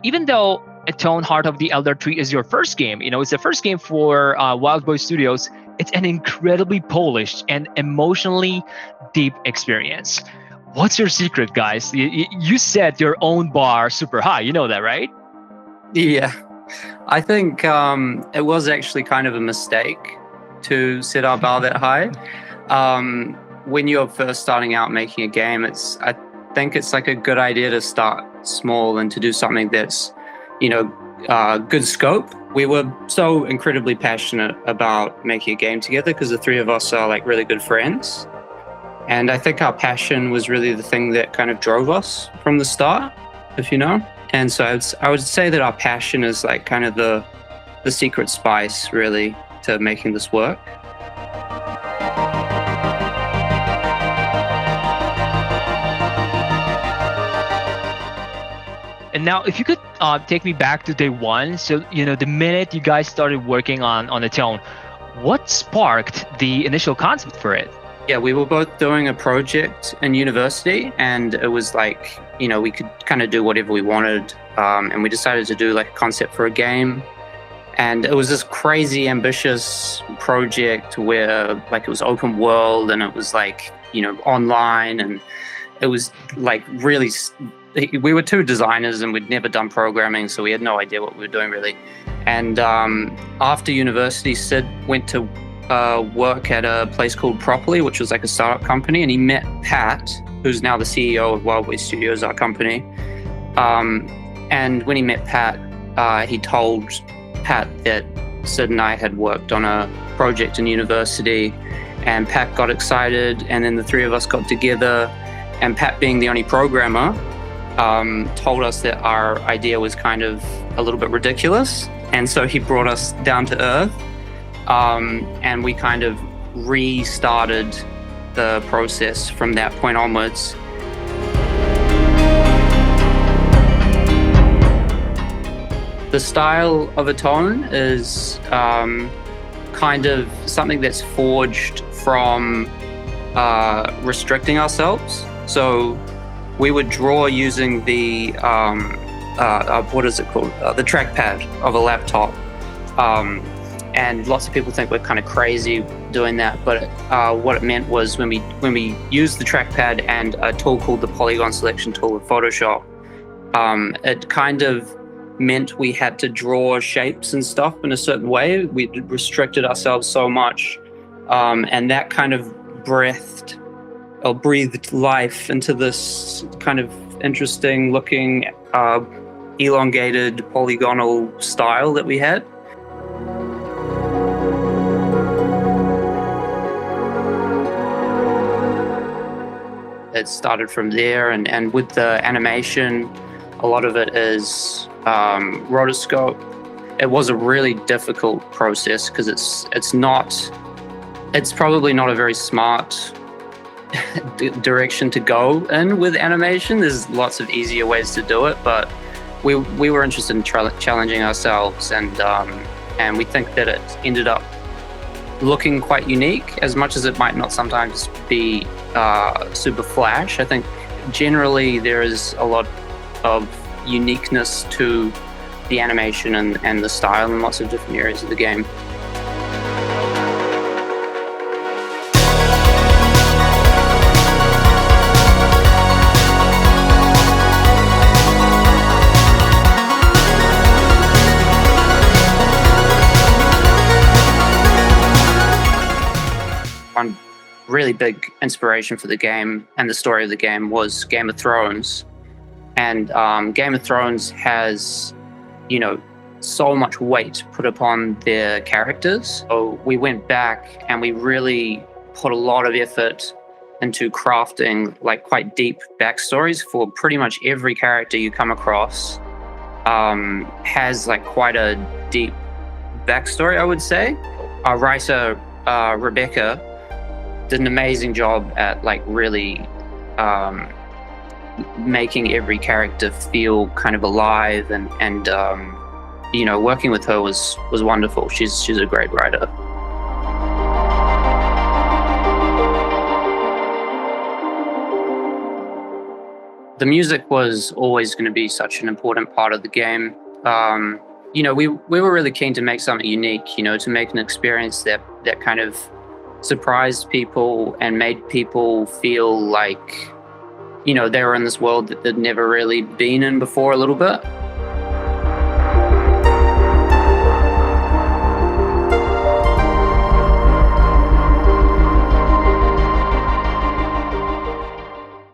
even though ATONE Heart of the Elder Tree is your first game, it's the first game for Wildboy Studios, it's an incredibly polished and emotionally deep experience. What's your secret, guys? You set your own bar super high. You know that, right? Yeah. I think it was actually kind of a mistake to set our bar that high. When you're first starting out making a game, I think it's like a good idea to start small and to do something that's, good scope. We were so incredibly passionate about making a game together because the three of us are like really good friends. And I think our passion was really the thing that kind of drove us from the start, if you know. And so I would say that our passion is like kind of the secret spice, really, to making this work. And now, if you could take me back to day one, so the minute you guys started working on ATONE, what sparked the initial concept for it? Yeah, we were both doing a project in university, and it was like, we could kind of do whatever we wanted. And we decided to do like a concept for a game. And it was this crazy ambitious project where like it was open world and it was like, online, and it was like really, we were two designers and we'd never done programming, so we had no idea what we were doing really. And after university, Sid went to work at a place called Properly, which was like a startup company, and he met Pat, who's now the CEO of Wildboy Studios, our company. And when he met Pat, he told Pat that Sid and I had worked on a project in university, and Pat got excited, and then the three of us got together, and Pat, being the only programmer, told us that our idea was kind of a little bit ridiculous, and so he brought us down to earth. And we kind of restarted the process from that point onwards. The style of ATONE is kind of something that's forged from restricting ourselves. So we would draw using the, what is it called? The trackpad of a laptop. And lots of people think we're kind of crazy doing that, but what it meant was when we used the trackpad and a tool called the polygon selection tool in Photoshop, it kind of meant we had to draw shapes and stuff in a certain way. We restricted ourselves so much, and that kind of breathed life into this kind of interesting looking elongated polygonal style that we had. It started from there, and with the animation, a lot of it is rotoscope. It was a really difficult process because it's probably not a very smart direction to go in with animation. There's lots of easier ways to do it, but we were interested in challenging ourselves, and we think that it ended up looking quite unique, as much as it might not sometimes be super flash. I think generally there is a lot of uniqueness to the animation and the style in lots of different areas of the game. One really big inspiration for the game and the story of the game was Game of Thrones. And Game of Thrones has, so much weight put upon their characters. So we went back and we really put a lot of effort into crafting like quite deep backstories for pretty much every character you come across. Has like quite a deep backstory, I would say. Our writer, Rebecca, did an amazing job at like really making every character feel kind of alive, and working with her was wonderful. She's a great writer. the music was always going to be such an important part of the game. We were really keen to make something unique, to make an experience that kind of surprised people and made people feel like, they were in this world that they'd never really been in before a little bit.